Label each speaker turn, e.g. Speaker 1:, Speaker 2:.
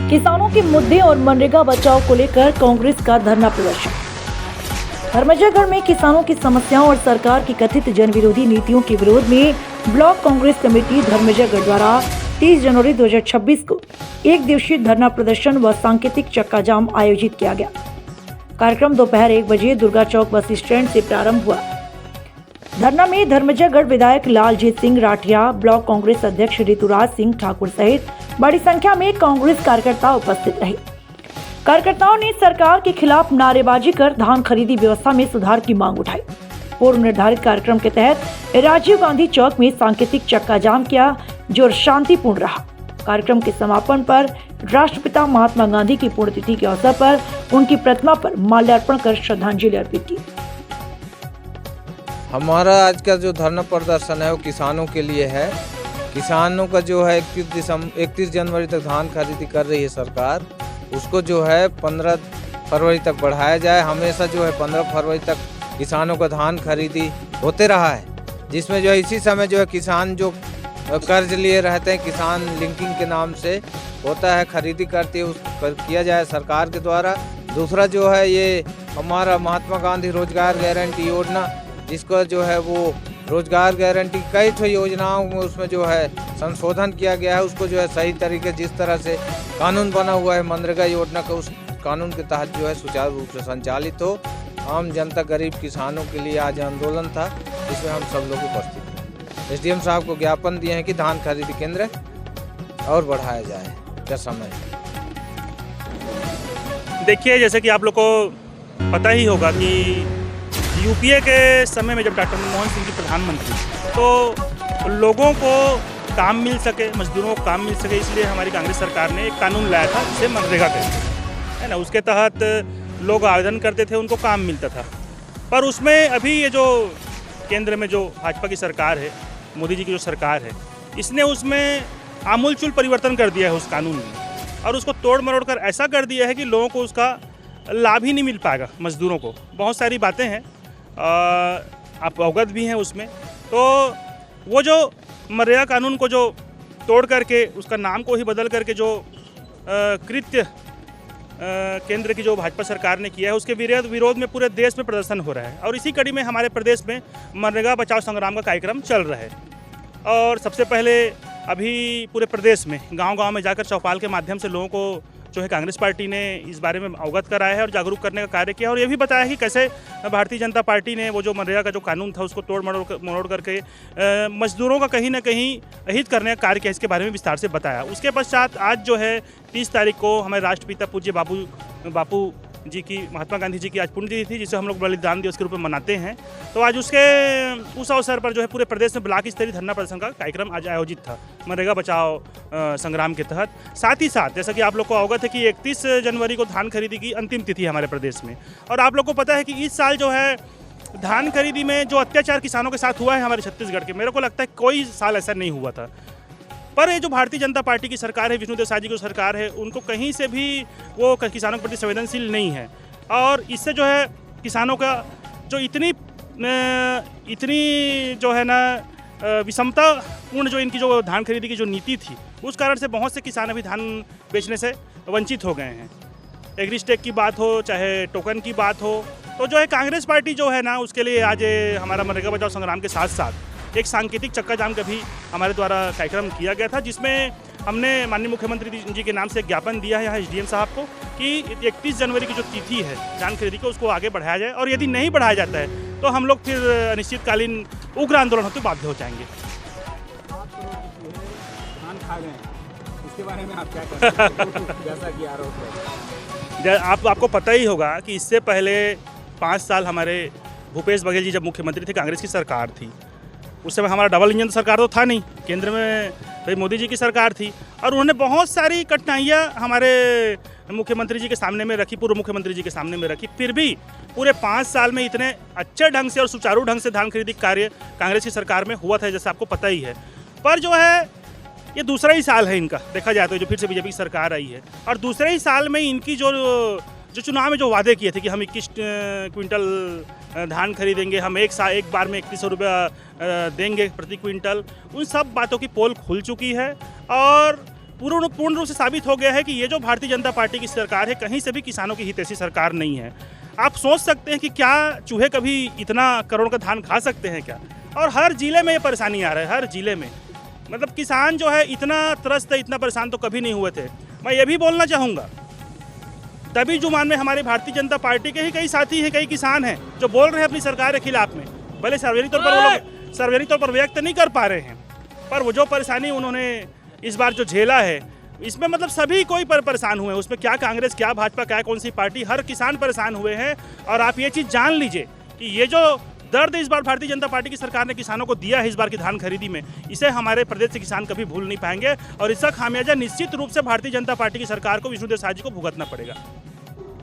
Speaker 1: किसानों के मुद्दे और मनरेगा बचाव को लेकर कांग्रेस का धरना प्रदर्शन। धर्मजयगढ़ में किसानों की समस्याओं और सरकार की कथित जन विरोधी नीतियों के विरोध में ब्लॉक कांग्रेस कमेटी धर्मजयगढ़ द्वारा 30 जनवरी 2026 को एक दिवसीय धरना प्रदर्शन व सांकेतिक चक्का जाम आयोजित किया गया। कार्यक्रम दोपहर 1 बजे दुर्गा चौक बस स्टैंड से प्रारंभ हुआ। धरना में धर्मजयगढ़ विधायक लालजीत सिंह राठिया, ब्लॉक कांग्रेस अध्यक्ष ऋतुराज सिंह ठाकुर सहित बड़ी संख्या में कांग्रेस कार्यकर्ता उपस्थित रहे। कार्यकर्ताओं ने सरकार के खिलाफ नारेबाजी कर धान खरीदी व्यवस्था में सुधार की मांग उठाई। पूर्व निर्धारित कार्यक्रम के तहत राजीव गांधी चौक में सांकेतिक चक्का जाम किया, जो शांतिपूर्ण रहा। कार्यक्रम के समापन पर राष्ट्रपिता महात्मा गांधी की पुण्यतिथि के अवसर पर उनकी प्रतिमा पर माल्यार्पण कर श्रद्धांजलि अर्पित की।
Speaker 2: हमारा आज का जो धरना प्रदर्शन है वो किसानों के लिए है। किसानों का जो है 31 जनवरी तक धान खरीदी कर रही है सरकार, उसको जो है 15 फरवरी तक बढ़ाया जाए। हमेशा जो है 15 फरवरी तक किसानों का धान खरीदी होते रहा है, जिसमें जो है इसी समय जो है किसान जो कर्ज लिए रहते हैं, किसान लिंकिंग के नाम से होता है, खरीदी करती है, उसको किया जाए सरकार के द्वारा। दूसरा जो है ये हमारा महात्मा गांधी रोजगार गारंटी योजना, जिसको जो है वो रोजगार गारंटी कई तो योजनाओं में उसमें जो है संशोधन किया गया है, उसको जो है सही तरीके जिस तरह से कानून बना हुआ है मनरेगा योजना का, उस कानून के तहत जो है सुचारू रूप से संचालित हो। आम जनता गरीब किसानों के लिए आज आंदोलन था, जिसमें हम सब लोग उपस्थित थे। एसडीएम साहब को ज्ञापन दिए हैं कि धान खरीदी केंद्र और बढ़ाया जाए क्या समय।
Speaker 3: देखिए, जैसे कि आप लोग को पता ही होगा कि यूपीए के समय में जब डॉक्टर मनमोहन सिंह जी प्रधानमंत्री, तो लोगों को काम मिल सके, मजदूरों को काम मिल सके, इसलिए हमारी कांग्रेस सरकार ने एक कानून लाया था जिसे मनरेगा कहते हैं, है ना। उसके तहत लोग आवेदन करते थे, उनको काम मिलता था। पर उसमें अभी ये जो केंद्र में जो भाजपा की सरकार है, मोदी जी की जो सरकार है, इसने उसमें आमूलचूल परिवर्तन कर दिया है उस कानून में, और उसको तोड़ मरोड़ कर ऐसा कर दिया है कि लोगों को उसका लाभ ही नहीं मिल पाएगा। मजदूरों को बहुत सारी बातें हैं, आप अवगत भी हैं उसमें। तो वो जो मनरेगा कानून को जो तोड़ करके उसका नाम को ही बदल करके जो कृत्य केंद्र की जो भाजपा सरकार ने किया है, उसके विरोध में पूरे देश में प्रदर्शन हो रहा है। और इसी कड़ी में हमारे प्रदेश में मनरेगा बचाओ संग्राम का कार्यक्रम चल रहा है। और सबसे पहले अभी पूरे प्रदेश में गांव-गांव में जाकर चौपाल के माध्यम से लोगों को जो है कांग्रेस पार्टी ने इस बारे में अवगत कराया है और जागरूक करने का कार्य किया, और ये भी बताया कि कैसे भारतीय जनता पार्टी ने वो जो मनरेगा का जो कानून था उसको तोड़ मरोड़ करके मजदूरों का कहीं ना कहीं अहित करने का कार्य किया। इसके बारे में विस्तार से बताया। उसके पश्चात आज जो है 30 तारीख को हमारे राष्ट्रपिता पूज्य बापू जी की, महात्मा गांधी जी की आज पुण्यतिथि थी, जिसे हम लोग बलिदान दिवस के रूप में मनाते हैं। तो आज उस अवसर पर जो है पूरे प्रदेश में ब्लॉक स्तरीय धरना प्रदर्शन का कार्यक्रम आज आयोजित था मनरेगा बचाओ संग्राम के तहत। साथ ही साथ जैसा कि आप लोग को अवगत है कि 31 जनवरी को धान खरीदी की अंतिम तिथि है हमारे प्रदेश में, और आप लोग को पता है कि इस साल जो है धान खरीदी में जो अत्याचार किसानों के साथ हुआ है हमारे छत्तीसगढ़ के, मेरे को लगता है कोई साल ऐसा नहीं हुआ था। पर ये जो भारतीय जनता पार्टी की सरकार है, विष्णुदेव साय जी की सरकार है, उनको कहीं से भी वो किसानों के प्रति संवेदनशील नहीं है। और इससे जो है किसानों का जो इतनी जो है ना विषमतापूर्ण जो इनकी जो धान खरीदी की जो नीति थी, उस कारण से बहुत से किसान अभी धान बेचने से वंचित हो गए हैं। एग्रीस्टेक की बात हो, चाहे टोकन की बात हो, तो जो है कांग्रेस पार्टी जो है ना, उसके लिए आज हमारा मनरेगा बचाओ संग्राम के साथ साथ एक सांकेतिक चक्का जाम का भी हमारे द्वारा कार्यक्रम किया गया था, जिसमें हमने माननीय मुख्यमंत्री जी के नाम से एक ज्ञापन दिया है यहाँ एसडीएम साहब को कि 31 जनवरी की जो तिथि है धान खरीदी को, उसको आगे बढ़ाया जाए, और यदि नहीं बढ़ाया जाता है तो हम लोग फिर अनिश्चितकालीन उग्र आंदोलन होते बाध्य हो जाएंगे।
Speaker 4: धान खा गए, इसके बारे में आप क्या कहते जैसा कि आरोप है?
Speaker 3: आपको पता ही होगा कि इससे पहले 5 साल हमारे भूपेश बघेल जी जब मुख्यमंत्री थे, कांग्रेस की सरकार थी, उस समय हमारा डबल इंजन सरकार तो था नहीं, केंद्र में भाई मोदी जी की सरकार थी, और उन्होंने बहुत सारी कठिनाइयाँ हमारे मुख्यमंत्री जी के सामने में रखी, पूर्व मुख्यमंत्री जी के सामने में रखी। फिर भी पूरे 5 साल में इतने अच्छे ढंग से और सुचारू ढंग से धान खरीदी कार्य कांग्रेस की सरकार में हुआ था, जैसे आपको पता ही है। पर जो है ये दूसरा ही साल है इनका, देखा जाए तो जो फिर से बीजेपी की सरकार आई है, और दूसरे ही साल में इनकी जो चुनाव में जो वादे किए थे कि हम 21 क्विंटल धान खरीदेंगे, हम एक बार में 3100 रुपया देंगे प्रति क्विंटल, उन सब बातों की पोल खुल चुकी है। और पूर्ण रूप से साबित हो गया है कि ये जो भारतीय जनता पार्टी की सरकार है कहीं से भी किसानों की हितैषी सरकार नहीं है। आप सोच सकते हैं कि क्या चूहे कभी इतना करोड़ का धान खा सकते हैं क्या? और हर जिले में ये परेशानी आ रहा है, हर जिले में। मतलब किसान जो है इतना त्रस्त है, इतना परेशान तो कभी नहीं हुए थे। मैं ये भी बोलना चाहूँगा, तभी जुमान में हमारी भारतीय जनता पार्टी के ही कई साथी हैं, कई किसान हैं जो बोल रहे हैं अपनी सरकार के खिलाफ में, भले सार्वजनिक तौर पर वो लोग सार्वजनिक तौर पर व्यक्त नहीं कर पा रहे हैं, पर वो जो परेशानी उन्होंने इस बार जो झेला है, इसमें मतलब सभी कोई परेशान हुए हैं। उसमें क्या कांग्रेस, क्या भाजपा, क्या कौन सी पार्टी, हर किसान परेशान हुए हैं। और आप ये चीज़ जान लीजिए कि ये जो दर्द इस बार भारतीय जनता पार्टी की सरकार ने किसानों को दिया है इस बार की धान खरीदी में, इसे हमारे प्रदेश के किसान कभी भूल नहीं पाएंगे। और इसका खामियाजा निश्चित रूप से भारतीय जनता पार्टी की सरकार को, विष्णुदेव साय जी को भुगतना पड़ेगा।